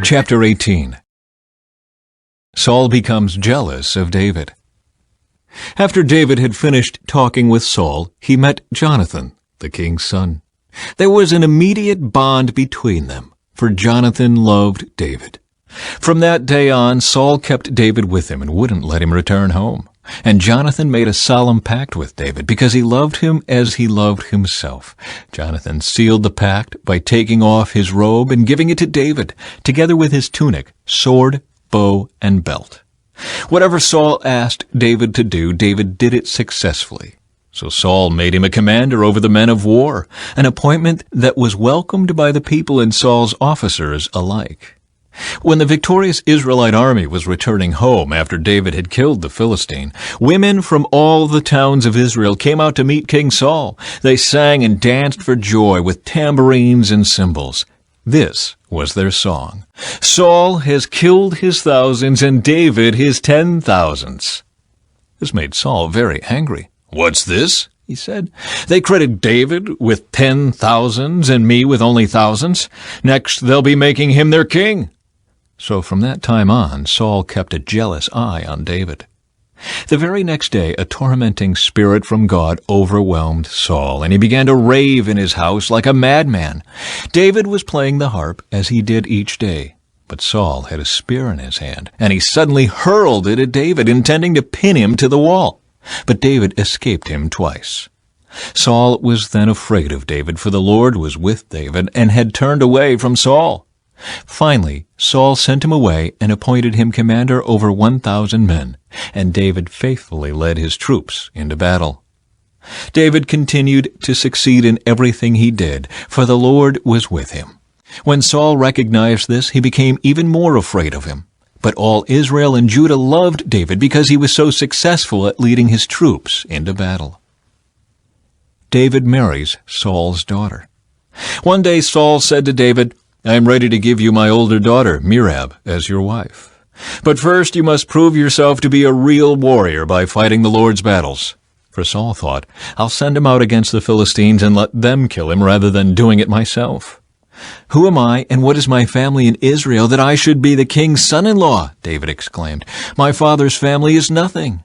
Chapter 18. Saul becomes jealous of David. After David had finished talking with Saul, he met Jonathan, the king's son. There was an immediate bond between them, for Jonathan loved David. From that day on, Saul kept David with him and wouldn't let him return home. And Jonathan made a solemn pact with David because he loved him as he loved himself. Jonathan sealed the pact by taking off his robe and giving it to David, together with his tunic, sword, bow, and belt. Whatever Saul asked David to do, David did it successfully. So Saul made him a commander over the men of war, an appointment that was welcomed by the people and Saul's officers alike. When the victorious Israelite army was returning home after David had killed the Philistine, women from all the towns of Israel came out to meet King Saul. They sang and danced for joy with tambourines and cymbals. This was their song. Saul has killed his thousands and David his 10,000s. This made Saul very angry. "What's this?" he said. "They credit David with 10,000s and me with only thousands. Next they'll be making him their king." So from that time on, Saul kept a jealous eye on David. The very next day, a tormenting spirit from God overwhelmed Saul, and he began to rave in his house like a madman. David was playing the harp, as he did each day. But Saul had a spear in his hand, and he suddenly hurled it at David, intending to pin him to the wall. But David escaped him twice. Saul was then afraid of David, for the Lord was with David and had turned away from Saul. Finally, Saul sent him away and appointed him commander over 1,000 men, and David faithfully led his troops into battle. David continued to succeed in everything he did, for the Lord was with him. When Saul recognized this, he became even more afraid of him. But all Israel and Judah loved David because he was so successful at leading his troops into battle. David marries Saul's daughter. One day Saul said to David, "I am ready to give you my older daughter, Merab, as your wife. But first you must prove yourself to be a real warrior by fighting the Lord's battles." For Saul thought, "I'll send him out against the Philistines and let them kill him rather than doing it myself." "Who am I, and what is my family in Israel, that I should be the king's son-in-law?" David exclaimed. "My father's family is nothing."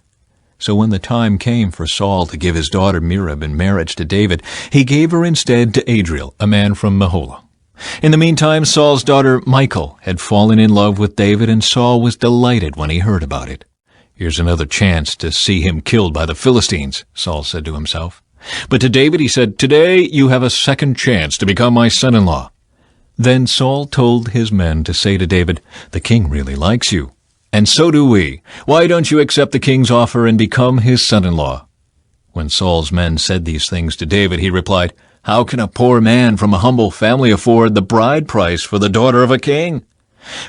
So when the time came for Saul to give his daughter Merab in marriage to David, he gave her instead to Adriel, a man from Meholah. In the meantime, Saul's daughter Michal had fallen in love with David, and Saul was delighted when he heard about it. "Here's another chance to see him killed by the Philistines," Saul said to himself. But to David he said, "Today you have a second chance to become my son-in-law." Then Saul told his men to say to David, "The king really likes you, and so do we. Why don't you accept the king's offer and become his son-in-law?" When Saul's men said these things to David, he replied, "How can a poor man from a humble family afford the bride price for the daughter of a king?"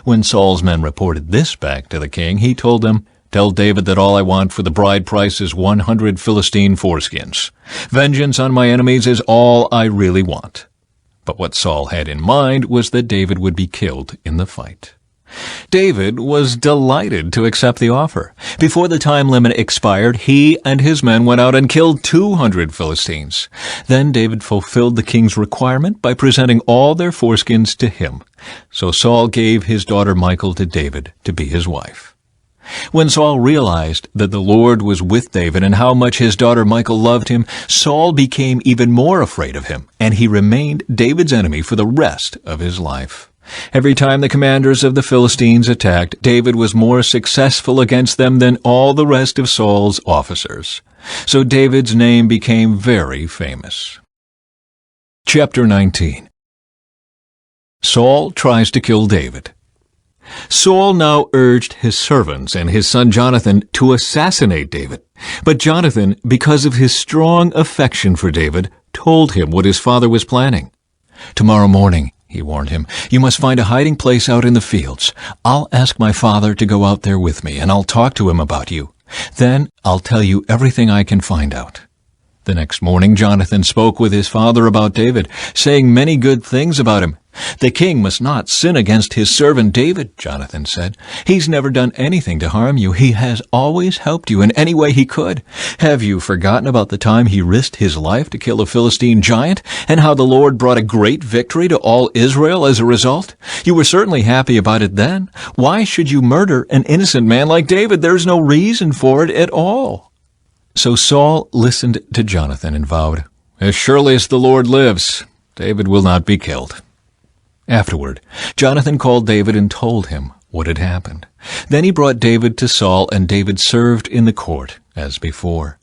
When Saul's men reported this back to the king, he told them, "Tell David that all I want for the bride price is 100 Philistine foreskins. Vengeance on my enemies is all I really want." But what Saul had in mind was that David would be killed in the fight. David was delighted to accept the offer. Before the time limit expired, he and his men went out and killed 200 Philistines. Then David fulfilled the king's requirement by presenting all their foreskins to him. So Saul gave his daughter Michal to David to be his wife. When Saul realized that the Lord was with David and how much his daughter Michal loved him, Saul became even more afraid of him, and he remained David's enemy for the rest of his life. Every time the commanders of the Philistines attacked, David was more successful against them than all the rest of Saul's officers. So David's name became very famous. Chapter 19. Saul tries to kill David. Saul now urged his servants and his son Jonathan to assassinate David. But Jonathan, because of his strong affection for David, told him what his father was planning. "Tomorrow morning," he warned him, "you must find a hiding place out in the fields. I'll ask my father to go out there with me, and I'll talk to him about you. Then I'll tell you everything I can find out." The next morning Jonathan spoke with his father about David, saying many good things about him. "The king must not sin against his servant David," Jonathan said. "He's never done anything to harm you. He has always helped you in any way he could. Have you forgotten about the time he risked his life to kill a Philistine giant, and how the Lord brought a great victory to all Israel as a result? You were certainly happy about it then. Why should you murder an innocent man like David? There's no reason for it at all." So Saul listened to Jonathan and vowed, "As surely as the Lord lives, David will not be killed." Afterward, Jonathan called David and told him what had happened. Then he brought David to Saul, and David served in the court as before.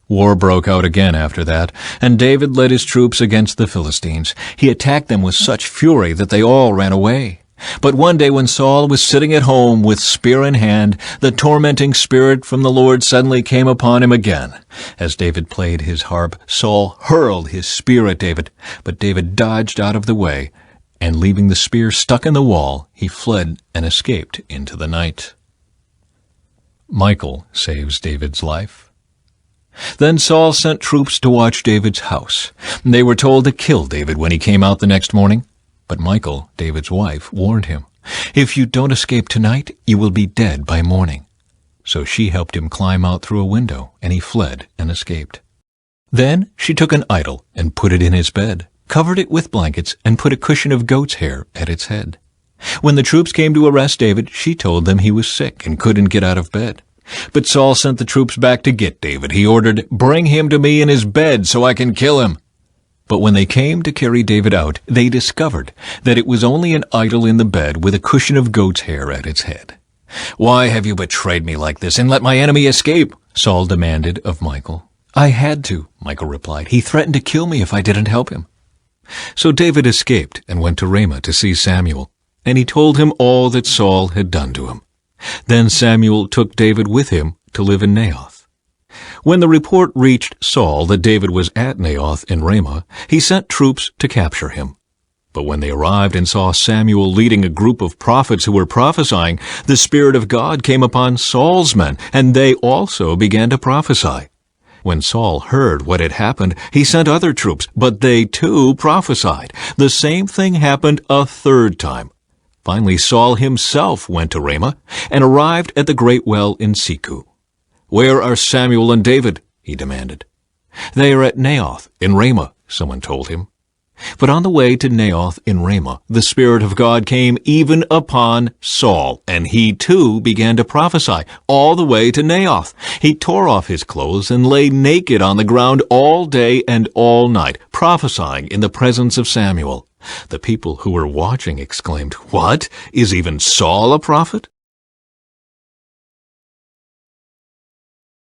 War broke out again after that, and David led his troops against the Philistines. He attacked them with such fury that they all ran away. But one day when Saul was sitting at home with spear in hand, the tormenting spirit from the Lord suddenly came upon him again. As David played his harp, Saul hurled his spear at David, but David dodged out of the way, and leaving the spear stuck in the wall, he fled and escaped into the night. Michal saves David's life. Then Saul sent troops to watch David's house. They were told to kill David when he came out the next morning. But Michal, David's wife, warned him, "If you don't escape tonight, you will be dead by morning." So she helped him climb out through a window, and he fled and escaped. Then she took an idol and put it in his bed, covered it with blankets, and put a cushion of goat's hair at its head. When the troops came to arrest David, she told them he was sick and couldn't get out of bed. But Saul sent the troops back to get David. He ordered, "Bring him to me in his bed so I can kill him." But when they came to carry David out, they discovered that it was only an idol in the bed with a cushion of goat's hair at its head. "Why have you betrayed me like this and let my enemy escape?" Saul demanded of Michal. "I had to," Michal replied. "He threatened to kill me if I didn't help him." So David escaped and went to Ramah to see Samuel, and he told him all that Saul had done to him. Then Samuel took David with him to live in Naioth. When the report reached Saul that David was at Naioth in Ramah, he sent troops to capture him. But when they arrived and saw Samuel leading a group of prophets who were prophesying, the Spirit of God came upon Saul's men, and they also began to prophesy. When Saul heard what had happened, he sent other troops, but they too prophesied. The same thing happened a third time. Finally, Saul himself went to Ramah and arrived at the great well in Siku. "Where are Samuel and David?" he demanded. "They are at Naioth in Ramah," someone told him. But on the way to Naioth in Ramah, the Spirit of God came even upon Saul, and he too began to prophesy all the way to Naioth. He tore off his clothes and lay naked on the ground all day and all night, prophesying in the presence of Samuel. The people who were watching exclaimed, "What? Is even Saul a prophet?"